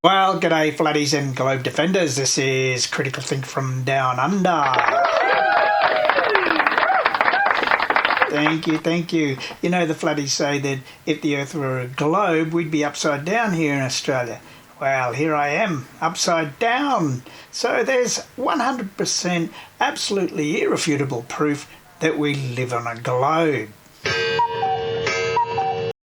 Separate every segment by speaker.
Speaker 1: Well, g'day flatties and globe defenders. This is Critical Think from Down Under. Thank you. You know, the flatties say that if the earth were a globe, we'd be upside down here in Australia. Well, here I am, upside down. So there's 100% absolutely irrefutable proof that we live on a globe.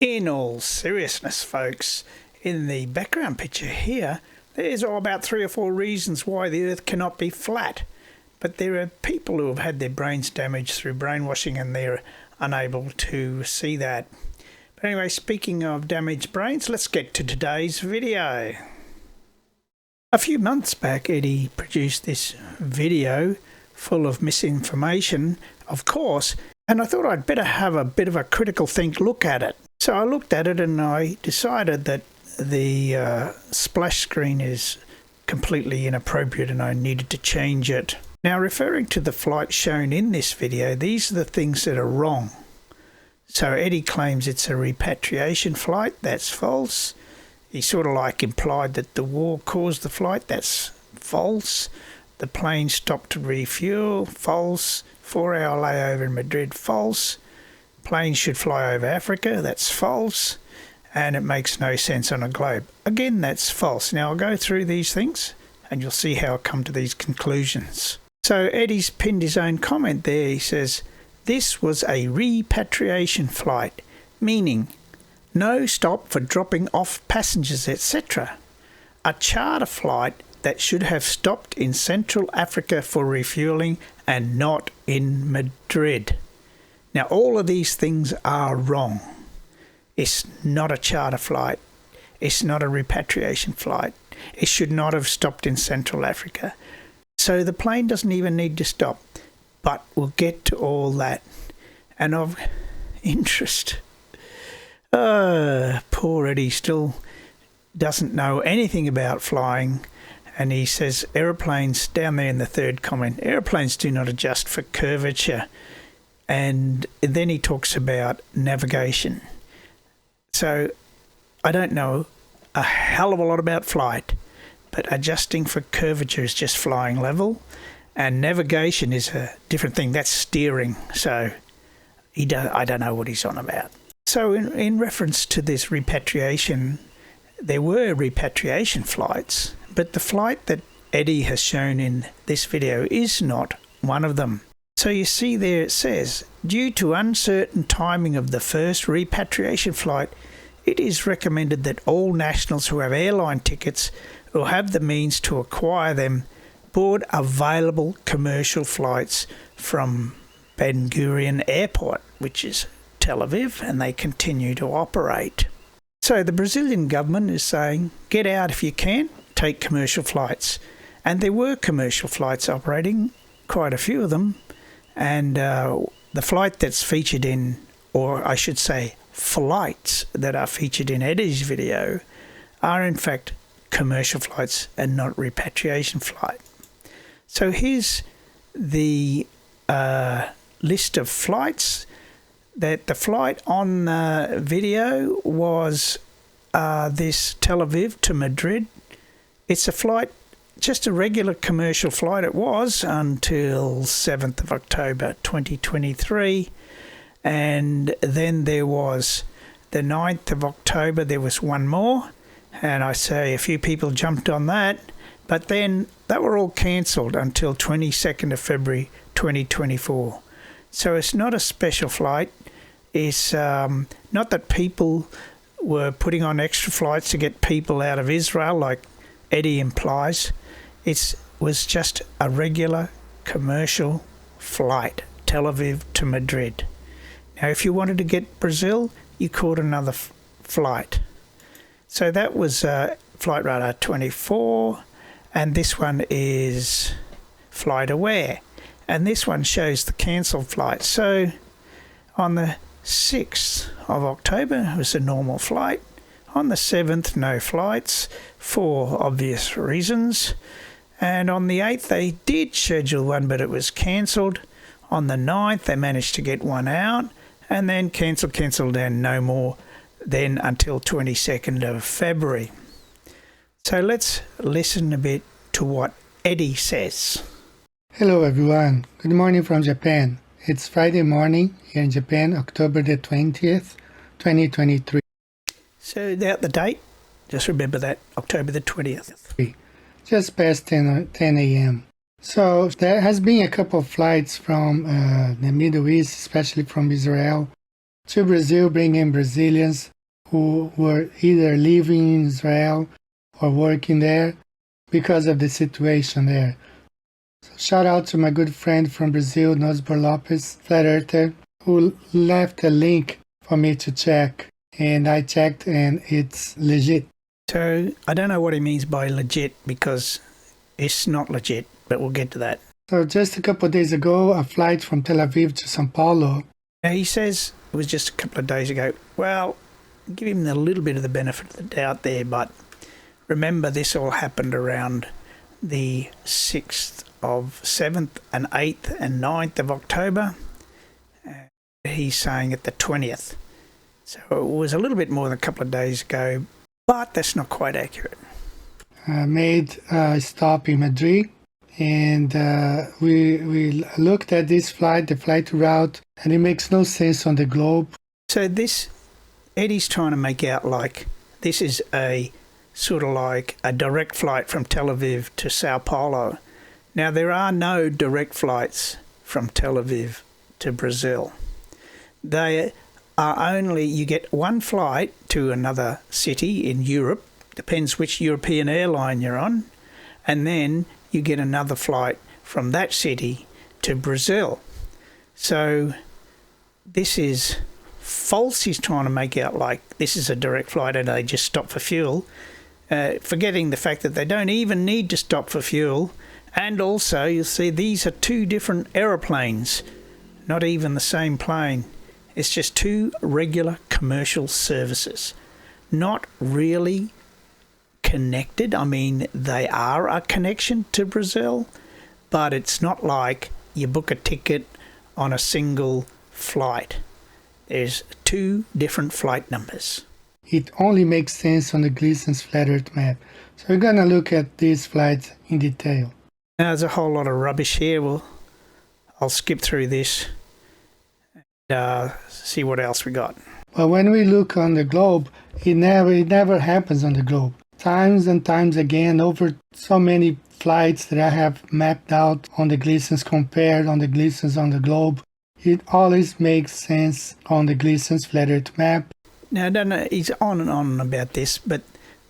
Speaker 1: In all seriousness, folks, in the background picture here, there's about 3 or 4 reasons why the earth cannot be flat. But there are people who have had their brains damaged through brainwashing and they're unable to see that. But anyway, speaking of damaged brains, let's get to today's video. A few months back, Eddie produced this video full of misinformation, of course, and I thought I'd better have a bit of a critical think look at it. So I looked at it and I decided that the splash screen is completely inappropriate and I needed to change it. Now, referring to the flight shown in this video, these are the things that are wrong. So Eddie claims it's a repatriation flight. That's false. He sort of like implied that the war caused the flight. That's false. The plane stopped to refuel. False. 4-hour layover in Madrid. False. Planes should fly over Africa. That's false. And it makes no sense on a globe. Again, that's false. Now, I'll go through these things and you'll see how I come to these conclusions. So Eddie's pinned his own comment there. He says, this was a repatriation flight, meaning no stop for dropping off passengers, etc. A charter flight that should have stopped in Central Africa for refueling and not in Madrid. Now, all of these things are wrong. It's not a charter flight. It's not a repatriation flight. It should not have stopped in Central Africa. So the plane doesn't even need to stop. But we'll get to all that. And of interest, poor Eddie still doesn't know anything about flying. And he says aeroplanes, down there in the third comment, aeroplanes do not adjust for curvature. And then he talks about navigation. So I don't know a hell of a lot about flight, but adjusting for curvature is just flying level, and navigation is a different thing. That's steering. So I don't know what he's on about. So in reference to this repatriation, there were repatriation flights, but the flight that Eddie has shown in this video is not one of them. So you see there it says, due to uncertain timing of the first repatriation flight, it is recommended that all nationals who have airline tickets or have the means to acquire them board available commercial flights from Ben Gurion Airport, which is Tel Aviv, and they continue to operate. So the Brazilian government is saying, get out if you can, take commercial flights. And there were commercial flights operating, quite a few of them. And the flight that's featured in, or I should say flights that are featured in Eddie's video, are in fact commercial flights and not repatriation flight. So here's the list of flights. That the flight on video was this Tel Aviv to Madrid. It's a flight, just a regular commercial flight it was until 7th of October 2023. And then there was the 9th of October, there was one more. And I say a few people jumped on that. But then they were all cancelled until 22nd of February 2024. So it's not a special flight. It's not that people were putting on extra flights to get people out of Israel, like Eddie implies. It was just a regular commercial flight, Tel Aviv to Madrid. Now, if you wanted to get Brazil, you caught another flight. So that was Flight Radar 24, and this one is Flight Aware. And this one shows the cancelled flight. So on the 6th of October, it was a normal flight. On the 7th, no flights for obvious reasons. And on the 8th, they did schedule one, but it was cancelled. On the 9th, they managed to get one out. And then cancelled, and no more then until 22nd of February. So let's listen a bit to what Eddie says.
Speaker 2: Hello everyone, good morning from Japan. It's Friday morning here in Japan, October the 20th, 2023.
Speaker 1: So the date, just remember that, October the 20th.
Speaker 2: Just past 10 a.m. So there has been a couple of flights from the Middle East, especially from Israel, to Brazil, bringing Brazilians who were either living in Israel or working there because of the situation there. So shout out to my good friend from Brazil, Northward, flat earther, who left a link for me to check. And I checked and it's legit.
Speaker 1: So I don't know what he means by legit because it's not legit, but we'll get to that.
Speaker 2: So just a couple of days ago, a flight from Tel Aviv to Sao Paulo.
Speaker 1: Now he says it was just a couple of days ago. Well, give him a little bit of the benefit of the doubt there, but remember this all happened around the 6th of 7th and 8th and 9th of October. He's saying at the 20th. So it was a little bit more than a couple of days ago, but that's not quite accurate.
Speaker 2: Made a stop in Madrid, and we looked at this flight, the flight route, and it makes no sense on the globe.
Speaker 1: So this, Eddie's trying to make out like this is a sort of like a direct flight from Tel Aviv to Sao Paulo. Now, there are no direct flights from Tel Aviv to Brazil. They are only, you get one flight to another city in Europe, depends which European airline you're on, and then you get another flight from that city to Brazil. So this is false. He's trying to make out like this is a direct flight and they just stop for fuel, forgetting the fact that they don't even need to stop for fuel. And also, you'll see these are two different aeroplanes, not even the same plane. It's just two regular commercial services, not really connected. I mean, they are a connection to Brazil, but it's not like you book a ticket on a single flight. There's two different flight numbers.
Speaker 2: It only makes sense on the Gleason's flat Earth map. So we're going to look at these flights in detail.
Speaker 1: Now, there's a whole lot of rubbish here. I'll skip through this and see what else we got.
Speaker 2: But when we look on the globe, it never happens on the globe. Times and times again, over so many flights that I have mapped out on the Gleason's, compared on the Gleason's on the globe, it always makes sense on the Gleason's flat Earth map.
Speaker 1: Now, I don't know, he's on and on about this, but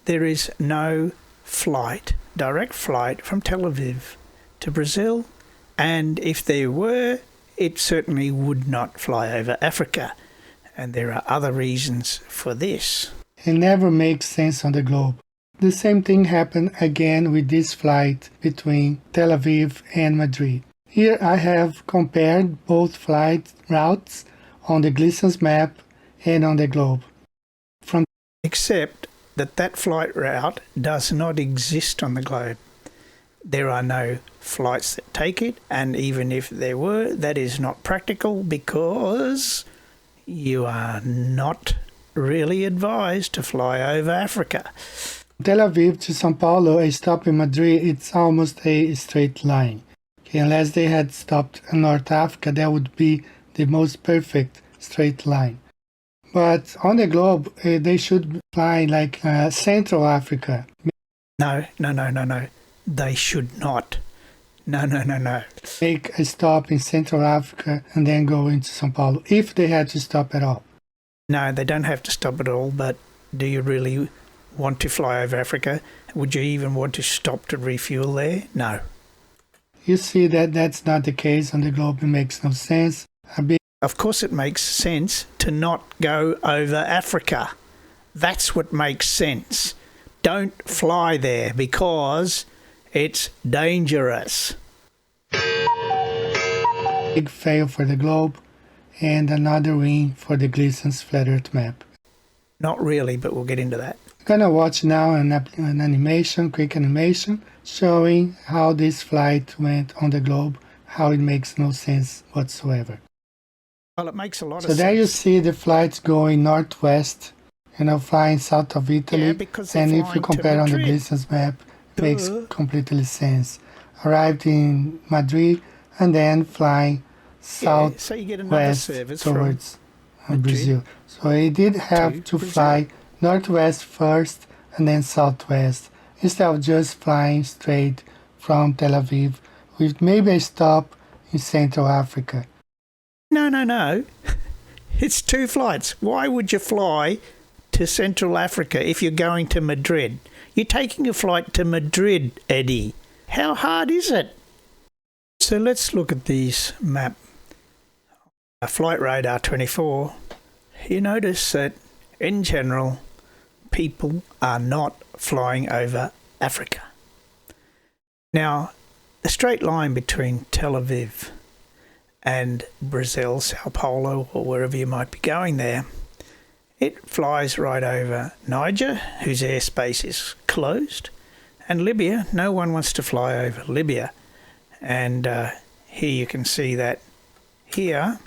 Speaker 1: there is no flight, direct flight from Tel Aviv to Brazil, and if there were, it certainly would not fly over Africa, and there are other reasons for this.
Speaker 2: It never makes sense on the globe. The same thing happened again with this flight between Tel Aviv and Madrid. Here I have compared both flight routes on the Gleason's map and on the globe.
Speaker 1: Except that flight route does not exist on the globe. There are no flights that take it, and even if there were, that is not practical because you are not really advised to fly over Africa.
Speaker 2: Tel Aviv to Sao Paulo, a stop in Madrid, it's almost a straight line. Okay, unless they had stopped in North Africa, that would be the most perfect straight line. But on the globe, they should fly like Central Africa.
Speaker 1: No. They should not. No.
Speaker 2: Make a stop in Central Africa and then go into Sao Paulo, if they had to stop at all.
Speaker 1: No, they don't have to stop at all, but do you really want to fly over Africa? Would you even want to stop to refuel there? No.
Speaker 2: You see that that's not the case on the globe. It makes no sense.
Speaker 1: Of course it makes sense to not go over Africa. That's what makes sense. Don't fly there because it's dangerous.
Speaker 2: Big fail for the globe and another win for the Gleason's flat Earth map.
Speaker 1: Not really, but we'll get into that.
Speaker 2: I'm gonna watch now an animation, quick animation, showing how this flight went on the globe, how it makes no sense whatsoever.
Speaker 1: Well, it makes a lot of
Speaker 2: So
Speaker 1: sense.
Speaker 2: there you see the flights going northwest flying south of Italy.
Speaker 1: Yeah, because they're
Speaker 2: And if you
Speaker 1: flying to
Speaker 2: compare on the
Speaker 1: Madrid.
Speaker 2: distance map, it makes
Speaker 1: Duh.
Speaker 2: completely sense. Arrived in Madrid and then flying
Speaker 1: Yeah, so you get another
Speaker 2: southwest
Speaker 1: service from
Speaker 2: towards
Speaker 1: Madrid
Speaker 2: Brazil. So he did have
Speaker 1: to
Speaker 2: to
Speaker 1: Brazil.
Speaker 2: fly northwest first and then southwest, instead of just flying straight from Tel Aviv with maybe a stop in Central Africa.
Speaker 1: No. It's 2 flights. Why would you fly to Central Africa if you're going to Madrid? You're taking a flight to Madrid, Eddie. How hard is it? So let's look at these map. Flight radar 24. You notice that in general, people are not flying over Africa. Now, the straight line between Tel Aviv and Brazil, Sao Paulo, or wherever you might be going there, it flies right over Niger, whose airspace is closed, and Libya. No one wants to fly over Libya. And here you can see that here.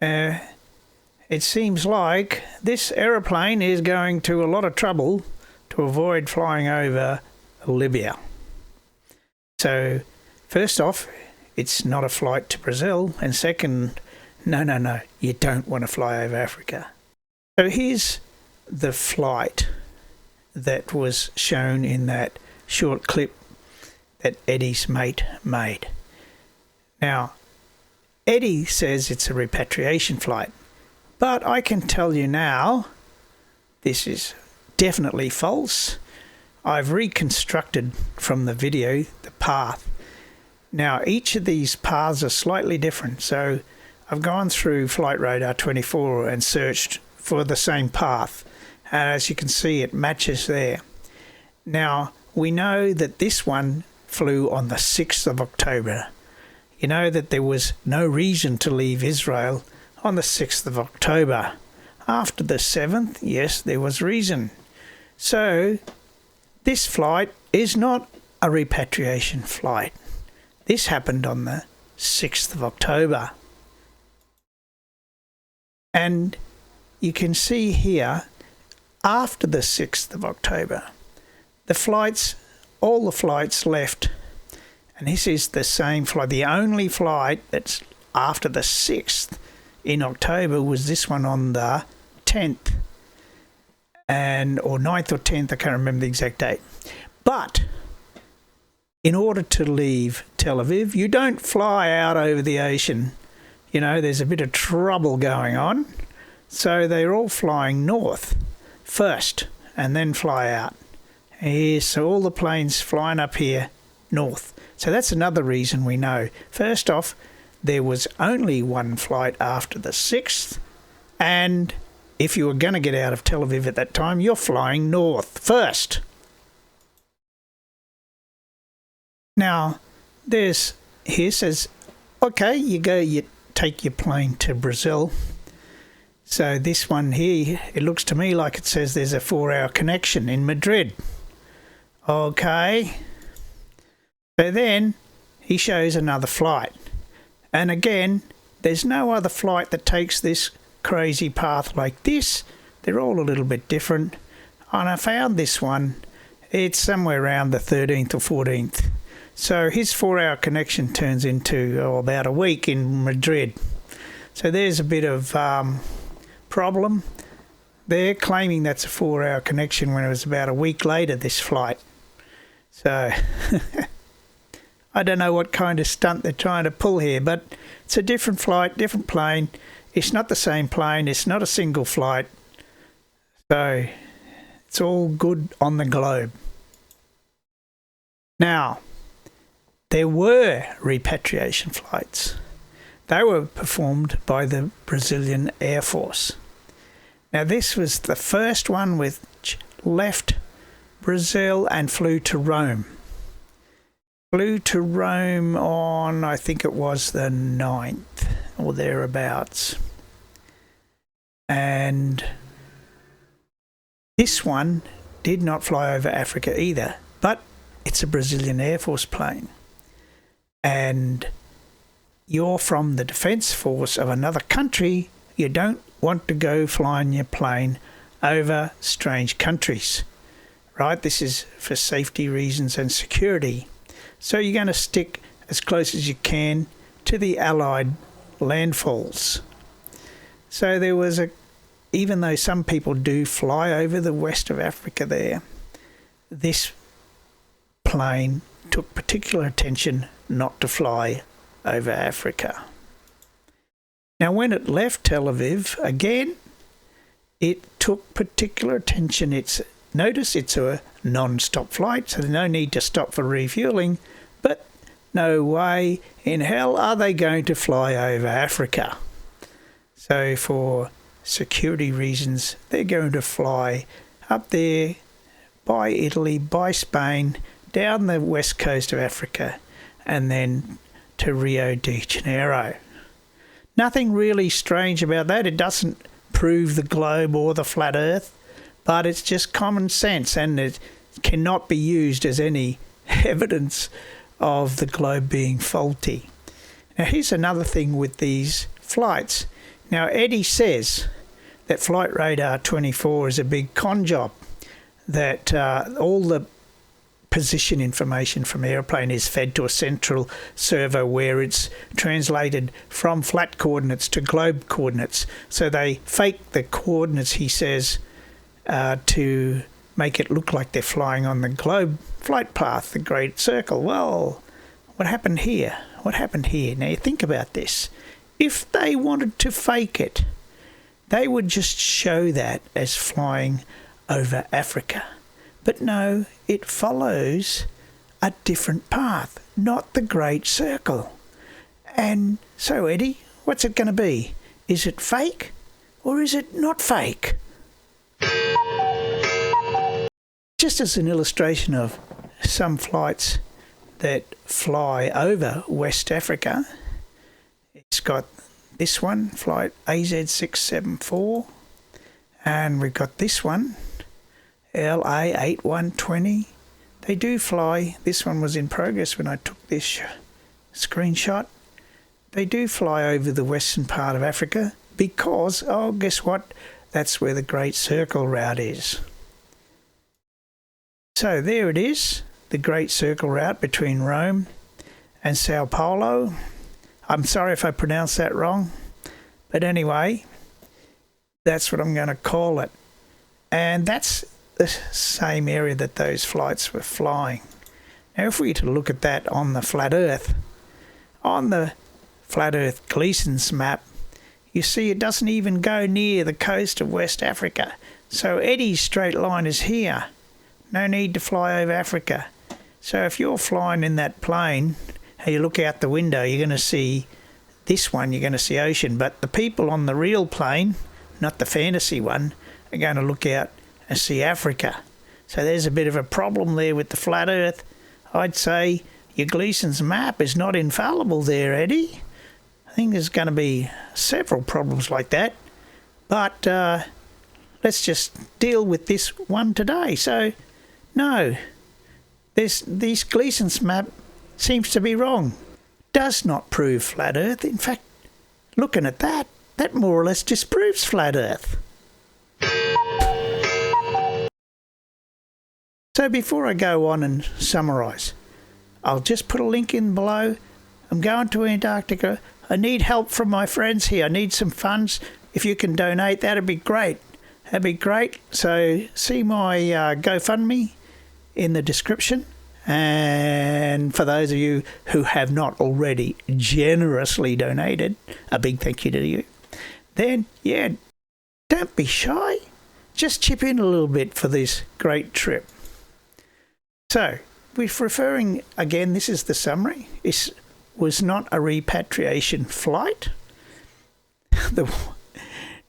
Speaker 1: It seems like this aeroplane is going to a lot of trouble to avoid flying over Libya. So, first off, it's not a flight to Brazil, and second, no, you don't want to fly over Africa. So here's the flight that was shown in that short clip that Eddie's mate made. Now, Eddie says it's a repatriation flight, but I can tell you now, this is definitely false. I've reconstructed from the video the path. Now, each of these paths are slightly different, so I've gone through Flight Radar 24 and searched for the same path, and as you can see, it matches there. Now, we know that this one flew on the 6th of October. You know that there was no reason to leave Israel on the 6th of October. After the 7th, yes, there was reason. So, this flight is not a repatriation flight. This happened on the 6th of October. And you can see here, after the 6th of October, all the flights left. And this is the same flight. The only flight that's after the 6th in October was this one on the 10th. Or 9th or 10th, I can't remember the exact date. But in order to leave Tel Aviv, you don't fly out over the ocean. There's a bit of trouble going on. So they're all flying north first and then fly out. So all the planes flying up here north. So that's another reason we know. First off, there was only one flight after the 6th, and if you were going to get out of Tel Aviv at that time, you're flying north first. Now, here says, okay, you take your plane to Brazil. So this one here, it looks to me like it says there's a 4-hour connection in Madrid. Okay. So then he shows another flight. And again, there's no other flight that takes this crazy path like this. They're all a little bit different. And I found this one. It's somewhere around the 13th or 14th. So his 4-hour connection turns into about a week in Madrid. So there's a bit of problem. They're claiming that's a 4-hour connection when it was about a week later, this flight. So I don't know what kind of stunt they're trying to pull here, but it's a different flight, different plane. It's not the same plane. It's not a single flight. So it's all good on the globe. Now, there were repatriation flights. They were performed by the Brazilian Air Force. Now, this was the first one which left Brazil and flew to Rome. Flew to Rome on, I think it was the 9th or thereabouts. And this one did not fly over Africa either, but it's a Brazilian Air Force plane. And you're from the defence force of another country, you don't want to go flying your plane over strange countries, right? This is for safety reasons and security. So you're going to stick as close as you can to the Allied landfalls. So there was even though some people do fly over the west of Africa there, this plane took particular attention not to fly over Africa. Now, when it left Tel Aviv, again, it took particular attention. Notice it's a non-stop flight, so there's no need to stop for refueling, but no way in hell are they going to fly over Africa. So for security reasons, they're going to fly up there by Italy, by Spain, down the west coast of Africa, and then to Rio de Janeiro. Nothing really strange about that. It doesn't prove the globe or the flat earth, but it's just common sense, and it cannot be used as any evidence of the globe being faulty. Now, here's another thing with these flights. Now, Eddie says that Flight Radar 24 is a big con job, that all the position information from airplane is fed to a central server where it's translated from flat coordinates to globe coordinates. So they fake the coordinates, he says, to make it look like they're flying on the globe flight path, the Great Circle. Well, what happened here? What happened here? Now, you think about this. If they wanted to fake it, they would just show that as flying over Africa. But no, it follows a different path, not the Great Circle. And so, Eddie, what's it going to be? Is it fake or is it not fake? Just as an illustration of some flights that fly over West Africa, it's got this one, flight AZ674, and we've got this one, LA8120. They do fly. This one was in progress when I took this screenshot. They do fly over the western part of Africa because, oh, guess what? That's where the Great Circle route is. So there it is, the Great Circle route between Rome and Sao Paulo. I'm sorry if I pronounced that wrong, but anyway, that's what I'm going to call it. And that's the same area that those flights were flying. Now, if we were to look at that on the flat Earth Gleason's map, you see it doesn't even go near the coast of West Africa. So Eddie's straight line is here. No need to fly over Africa. So if you're flying in that plane and you look out the window, you're going to see this one, you're going to see ocean. But the people on the real plane, not the fantasy one, are going to look out and see Africa. So there's a bit of a problem there with the flat Earth. I'd say your Gleason's map is not infallible there, Eddie. I think there's going to be several problems like that. But let's just deal with this one today. So, no, this Gleason's map seems to be wrong. Does not prove flat Earth. In fact, looking at that more or less disproves flat Earth. So before I go on and summarise, I'll just put a link in below. I'm going to Antarctica. I need help from my friends here. I need some funds. If you can donate, that'd be great. That'd be great. So see my GoFundMe in the description. And for those of you who have not already generously donated, a big thank you to you. Then, yeah, don't be shy. Just chip in a little bit for this great trip. So, we're referring, again, this is the summary. It was not a repatriation flight.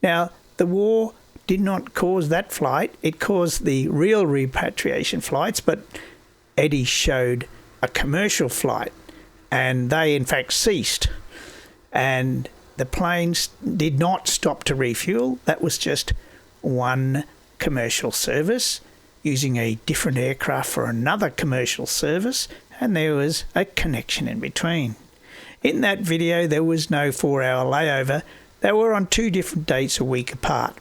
Speaker 1: Now, the war did not cause that flight. It caused the real repatriation flights, but Eddie showed a commercial flight, and they, in fact, ceased. And the planes did not stop to refuel. That was just one commercial service, using a different aircraft for another commercial service, and there was a connection in between. In that video, there was no 4-hour layover. They were on 2 different dates a week apart.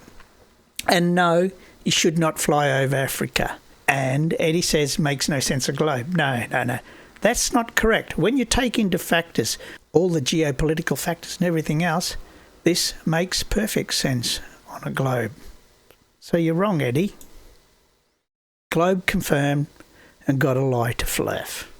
Speaker 1: And no, you should not fly over Africa. And Eddie says makes no sense a globe. No. That's not correct. When you take into factors all the geopolitical factors and everything else, this makes perfect sense on a globe. So you're wrong, Eddie. Globe confirmed and got a lie to fluff.